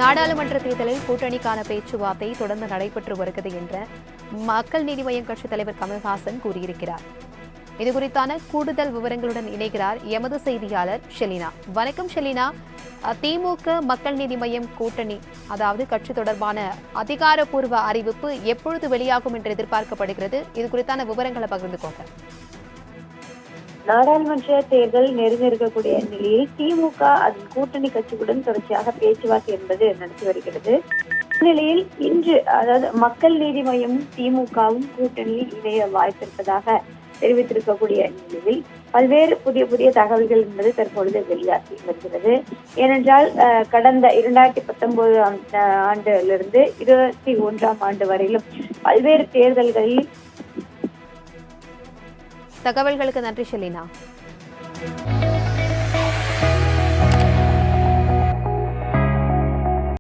நாடாளுமன்ற தேர்தலில் கூட்டணிக்கான பேச்சுவார்த்தை தொடர்ந்து நடைபெற்று வருகிறது என்ற மக்கள் நீதி மய்யம் கட்சித் தலைவர் கமல்ஹாசன் கூறியிருக்கிறார். இதுகுறித்தான கூடுதல் விவரங்களுடன் இணைகிறார் எமது செய்தியாளர் ஷெலினா. வணக்கம் ஷெலினா. திமுக மக்கள் நீதி மய்யம் கூட்டணி அதாவது கட்சி தொடர்பான அதிகாரப்பூர்வ அறிவிப்பு எப்பொழுது வெளியாகும் என்று எதிர்பார்க்கப்படுகிறது? இது குறித்தான விவரங்களை பகிர்ந்துக்கோங்க. நாடாளுமன்ற தேர்தல் நெருங்க இருக்கக்கூடிய நிலையில் திமுக அதன் கூட்டணி கட்சிகளுடன் தொடர்ச்சியாக பேச்சுவார்த்தை என்பது நடத்தி வருகிறது. இந்நிலையில் இன்று அதாவது மக்கள் நீதி மய்யமும் திமுகவும் கூட்டணியில் இணைய வாய்ப்பிருப்பதாக தெரிவித்திருக்கக்கூடிய நிலையில் பல்வேறு புதிய தகவல்கள் என்பது தற்பொழுது வெளியாகி வருகிறது. ஏனென்றால் கடந்த 2019 ஆண்டிலிருந்து 2021 ஆண்டு வரையிலும் பல்வேறு தேர்தல்களில் தகவல்களுக்கு நன்றி ஷெலினா.